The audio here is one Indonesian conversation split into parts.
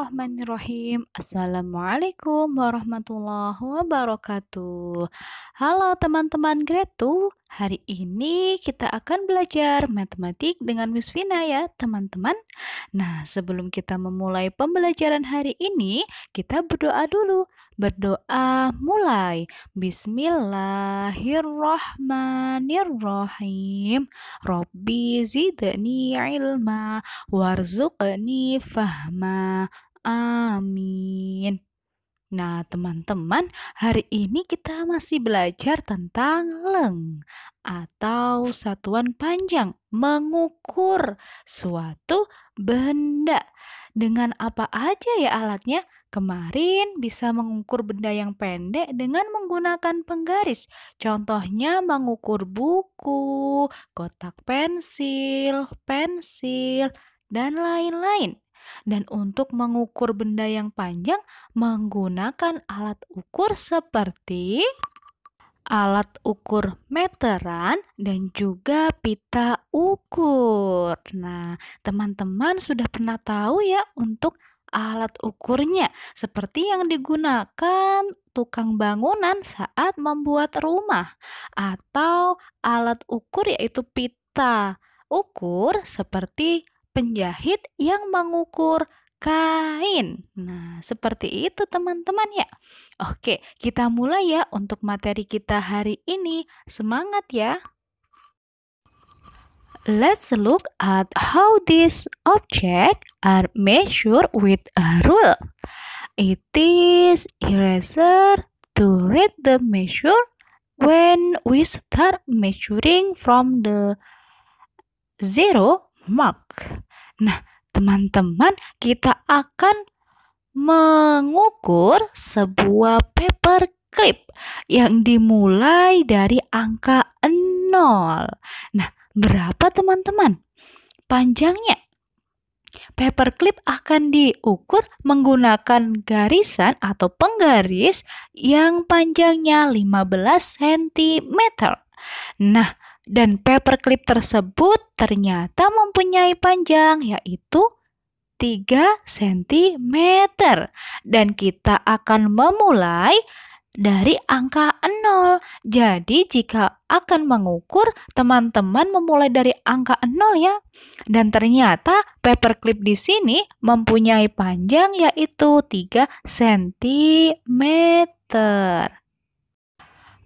Bismillahirrahmanirrahim. Assalamualaikum warahmatullahi wabarakatuh. Halo teman-teman Grade 2. Hari ini kita akan belajar matematik dengan Miss Vina ya, teman-teman. Nah, sebelum kita memulai pembelajaran hari ini, kita berdoa dulu. Berdoa mulai. Bismillahirrahmanirrahim. Robbi zidni ilma warzuqni fahma. Amin. Nah, teman-teman, hari ini kita masih belajar tentang leng atau satuan panjang, mengukur suatu benda. Dengan apa aja ya alatnya? Kemarin bisa mengukur benda yang pendek dengan menggunakan penggaris. Contohnya mengukur buku, kotak pensil, dan lain-lain. Dan untuk mengukur benda yang panjang menggunakan alat ukur seperti alat ukur meteran dan juga pita ukur. Nah, teman-teman sudah pernah tahu ya untuk alat ukurnya seperti yang digunakan tukang bangunan saat membuat rumah atau alat ukur yaitu pita ukur seperti penjahit yang mengukur kain. Nah, seperti itu teman-teman ya. Oke, kita mulai ya untuk materi kita hari ini. Semangat ya. Let's look at how these objects are measured with a rule. It is eraser to read the measure when we start measuring from the zero mark. Nah, teman-teman, kita akan mengukur sebuah paper clip yang dimulai dari angka 0. Nah, berapa teman-teman panjangnya? Paper clip akan diukur menggunakan garisan atau penggaris yang panjangnya 15 cm. Nah, dan paper clip tersebut ternyata mempunyai panjang yaitu 3 cm. Dan kita akan memulai dari angka 0. Jadi jika akan mengukur, teman-teman memulai dari angka 0 ya. Dan ternyata paperclip di sini mempunyai panjang yaitu 3 cm.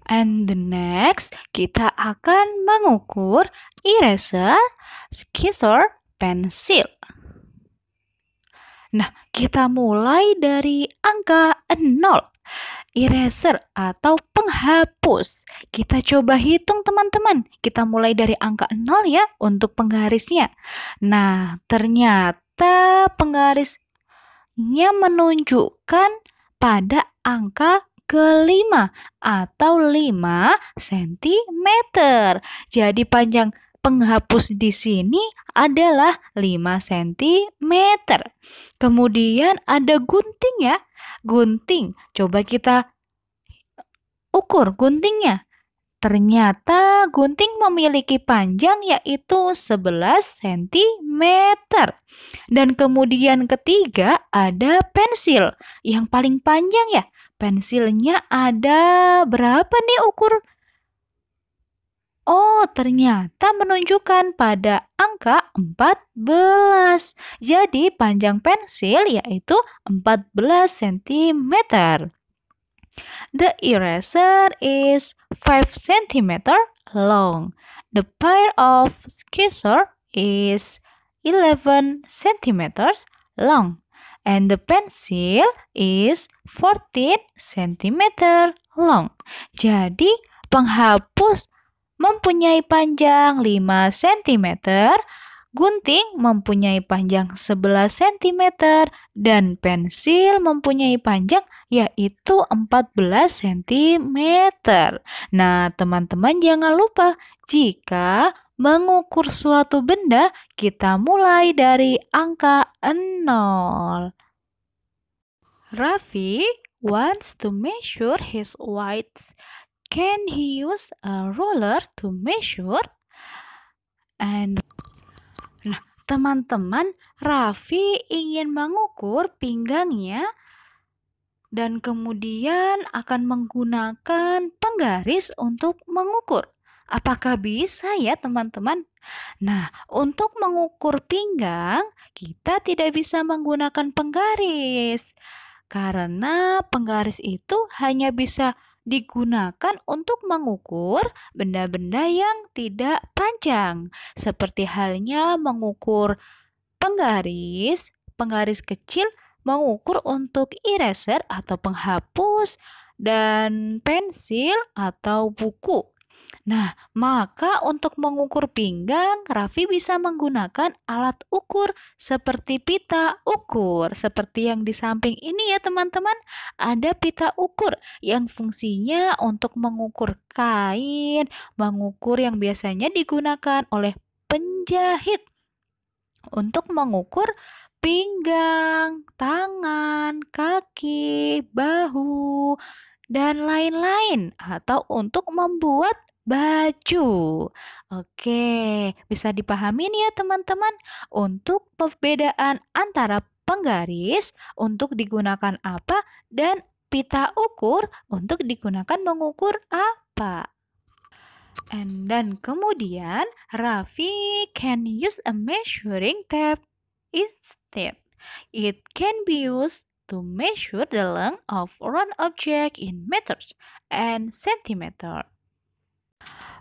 And the next, kita akan mengukur eraser, scissor, pensil. Nah, kita mulai dari angka 0. Eraser atau penghapus. Kita coba hitung teman-teman. Kita mulai dari angka 0 ya untuk penggarisnya. Nah, ternyata penggarisnya menunjukkan pada angka kelima atau 5 cm. Jadi panjang penghapus di sini adalah 5 cm. Kemudian ada gunting ya. Gunting, coba kita ukur guntingnya. Ternyata gunting memiliki panjang yaitu 11 cm. Dan kemudian ketiga ada pensil yang paling panjang ya. Pensilnya ada berapa nih ukur? Oh, ternyata menunjukkan pada angka 14. Jadi panjang pensil yaitu 14 cm. The eraser is 5 cm long. The pair of scissors is 11 cm long. And the pencil is 14 cm long. Jadi penghapus mempunyai panjang 5 cm, gunting mempunyai panjang 11 cm, dan pensil mempunyai panjang yaitu 14 cm. Nah, teman-teman jangan lupa jika mengukur suatu benda, kita mulai dari angka 0. Raffi wants to measure his weight. Can he use a ruler to measure? Nah, Teman-teman, Raffi ingin mengukur pinggangnya dan kemudian akan menggunakan penggaris untuk mengukur. Apakah bisa ya teman-teman? Nah, untuk mengukur pinggang, kita tidak bisa menggunakan penggaris. Karena penggaris itu hanya bisa digunakan untuk mengukur benda-benda yang tidak panjang. Seperti halnya mengukur penggaris, penggaris kecil mengukur untuk eraser atau penghapus dan pensil atau buku. Nah, maka untuk mengukur pinggang, Raffi bisa menggunakan alat ukur seperti pita ukur. Seperti yang di samping ini ya teman-teman, ada pita ukur yang fungsinya untuk mengukur kain, mengukur yang biasanya digunakan oleh penjahit untuk mengukur pinggang, tangan, kaki, bahu, dan lain-lain atau untuk membuat baju. Oke, bisa dipahami nih ya teman-teman untuk perbedaan antara penggaris untuk digunakan apa dan pita ukur untuk digunakan mengukur apa. Dan kemudian Raffi can use a measuring tape instead. It can be used to measure the length of round object in meters and centimeter.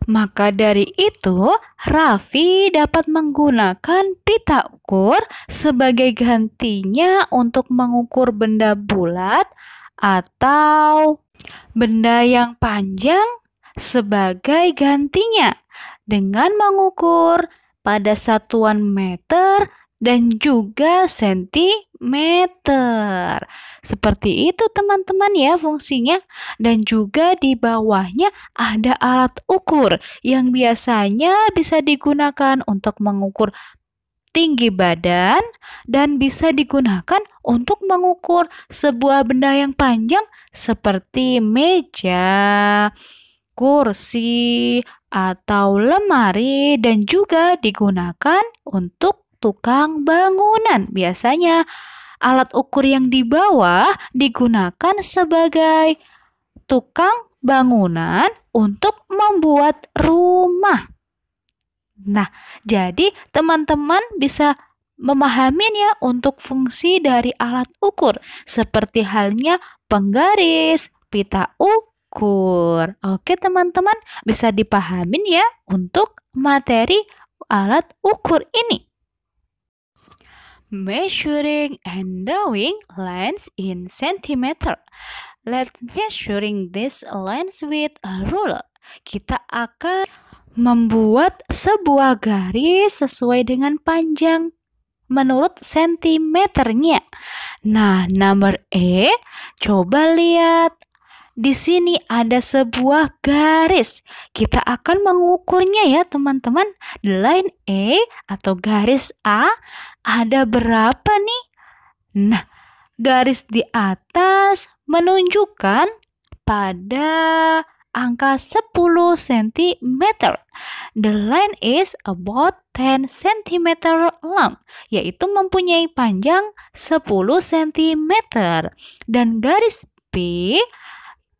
Maka dari itu, Raffi dapat menggunakan pita ukur sebagai gantinya untuk mengukur benda bulat atau benda yang panjang sebagai gantinya dengan mengukur pada satuan meter dan juga sentimeter. Seperti itu teman-teman ya fungsinya. Dan juga di bawahnya ada alat ukur yang biasanya bisa digunakan untuk mengukur tinggi badan dan bisa digunakan untuk mengukur sebuah benda yang panjang seperti meja, kursi, atau lemari dan juga digunakan untuk tukang bangunan. Biasanya alat ukur yang di bawah digunakan sebagai tukang bangunan untuk membuat rumah. Nah, jadi teman-teman bisa memahami ya untuk fungsi dari alat ukur seperti halnya penggaris, pita ukur. Oke teman-teman, bisa dipahamin ya untuk materi alat ukur ini. Measuring and drawing lines in centimeter. Let's measuring this lines with a ruler. Kita akan membuat sebuah garis sesuai dengan panjang menurut sentimeternya. Nah, nomor E, coba lihat. Di sini ada sebuah garis. Kita akan mengukurnya ya teman-teman. The line E atau garis A ada berapa nih? Nah, garis di atas menunjukkan pada angka 10 cm. The line is about 10 cm long, yaitu mempunyai panjang 10 cm. Dan garis B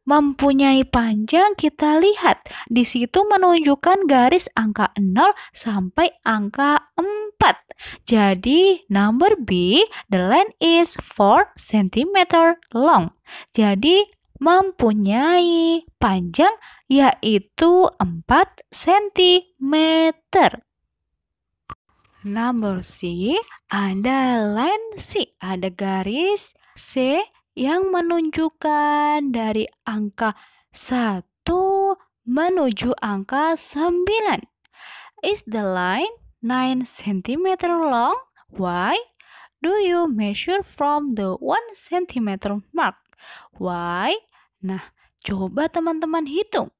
mempunyai panjang, kita lihat di situ menunjukkan garis angka 0 sampai angka 4. Jadi number B, the line is 4 cm long. Jadi mempunyai panjang yaitu 4 cm. Number C, ada line C, ada garis C yang menunjukkan dari angka 1 menuju angka 9. Is the line 9 cm long? Why? Do you measure from the 1 cm mark? Why? Nah, coba teman-teman hitung.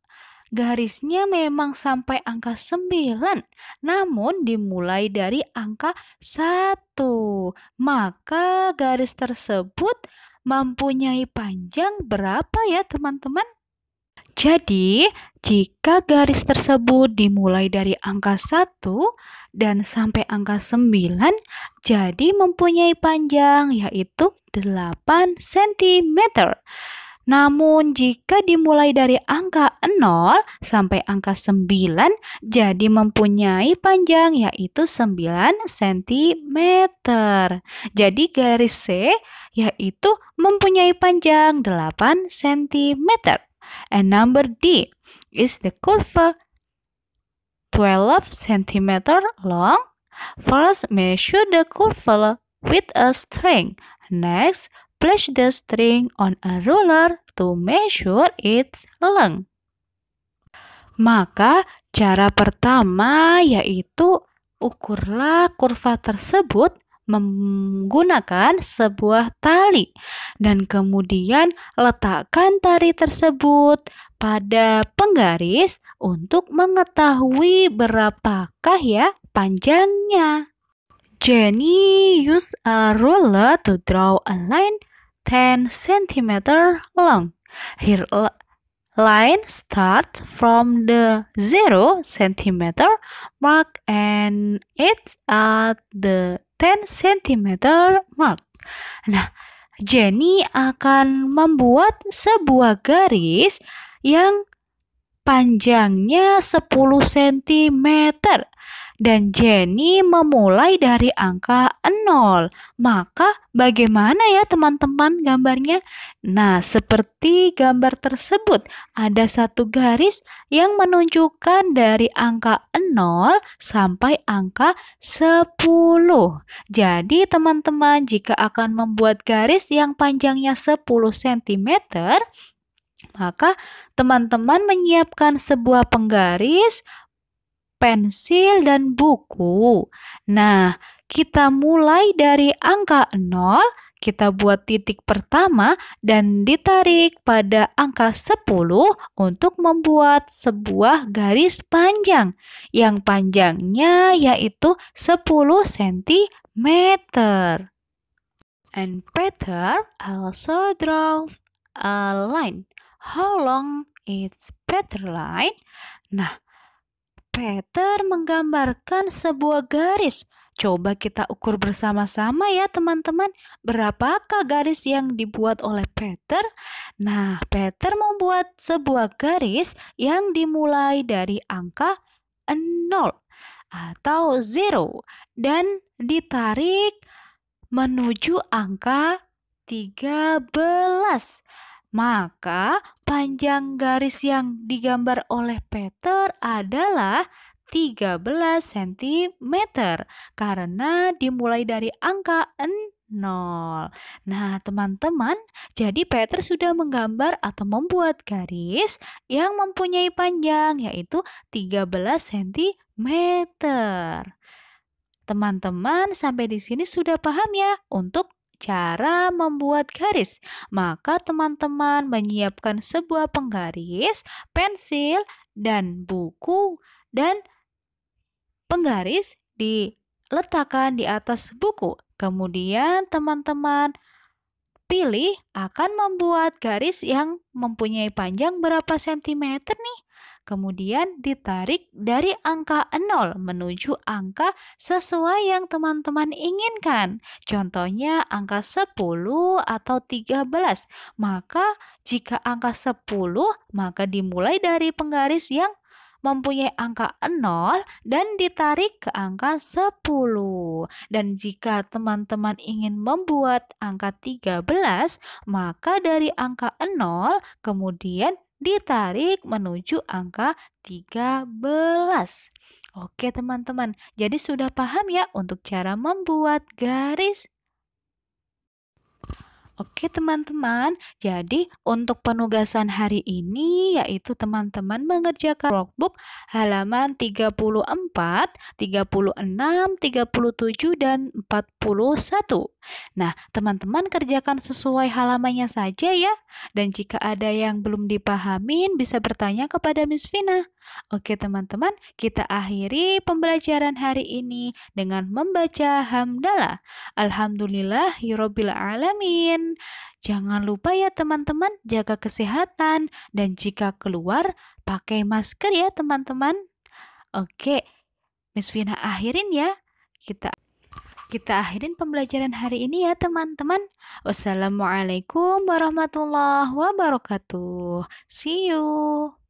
Garisnya memang sampai angka 9, namun dimulai dari angka 1. Maka garis tersebut mempunyai panjang berapa ya teman-teman? Jadi, jika garis tersebut dimulai dari angka 1 dan sampai angka 9, jadi mempunyai panjang yaitu 8 cm. Namun jika dimulai dari angka 0 sampai angka 9, jadi mempunyai panjang yaitu 9 cm. Jadi garis C yaitu mempunyai panjang 8 cm. And number D is the curve 12 cm long. First, measure the curve with a string. Next, place the string on a ruler to measure its length. Maka, cara pertama yaitu ukurlah kurva tersebut menggunakan sebuah tali dan kemudian letakkan tali tersebut pada penggaris untuk mengetahui berapakah ya panjangnya. Jenny used a ruler to draw a line 10 cm long. Her line starts from the 0 cm mark and it's at the 10 cm mark. Nah, Jenny akan membuat sebuah garis yang panjangnya 10 cm dan Jenny memulai dari angka 0. Maka bagaimana ya teman-teman gambarnya? Nah, seperti gambar tersebut, ada satu garis yang menunjukkan dari angka 0 sampai angka 10. Jadi teman-teman, jika akan membuat garis yang panjangnya 10 cm, maka teman-teman menyiapkan sebuah penggaris, pensil, dan buku. Nah, kita mulai dari angka 0, kita buat titik pertama dan ditarik pada angka 10 untuk membuat sebuah garis panjang yang panjangnya yaitu 10 cm. And Peter also draw a line. How long is Peter line? Nah, Peter menggambarkan sebuah garis. Coba kita ukur bersama-sama ya teman-teman. Berapakah garis yang dibuat oleh Peter? Nah, Peter membuat sebuah garis yang dimulai dari angka 0 atau 0 dan ditarik menuju angka 13. Maka panjang garis yang digambar oleh Peter adalah 13 cm karena dimulai dari angka 0. Nah, teman-teman, jadi Peter sudah menggambar atau membuat garis yang mempunyai panjang yaitu 13 cm. Teman-teman, sampai di sini sudah paham ya untuk cara membuat garis. Maka teman-teman menyiapkan sebuah penggaris, pensil, dan buku, dan penggaris diletakkan di atas buku. Kemudian teman-teman pilih akan membuat garis yang mempunyai panjang berapa sentimeter nih. Kemudian ditarik dari angka 0 menuju angka sesuai yang teman-teman inginkan. Contohnya angka 10 atau 13. Maka jika angka 10, maka dimulai dari penggaris yang mempunyai angka 0 dan ditarik ke angka 10. Dan jika teman-teman ingin membuat angka 13, maka dari angka 0 kemudian ditarik menuju angka 13. Oke teman-teman, jadi sudah paham ya untuk cara membuat garis? Oke teman-teman, jadi untuk penugasan hari ini yaitu teman-teman mengerjakan workbook halaman 34, 36, 37, dan 41. Nah, teman-teman kerjakan sesuai halamannya saja ya. Dan jika ada yang belum dipahamin bisa bertanya kepada Miss Vina. Oke teman-teman, kita akhiri pembelajaran hari ini dengan membaca hamdalah. Alhamdulillahirabbil alamin. teman-teman. Jangan lupa ya teman-teman, jaga kesehatan. Dan jika keluar, pakai masker ya teman-teman. Oke, Miss Vina akhirin ya. Kita kita akhirin pembelajaran hari ini ya teman-teman. Wassalamualaikum warahmatullahi wabarakatuh. See you.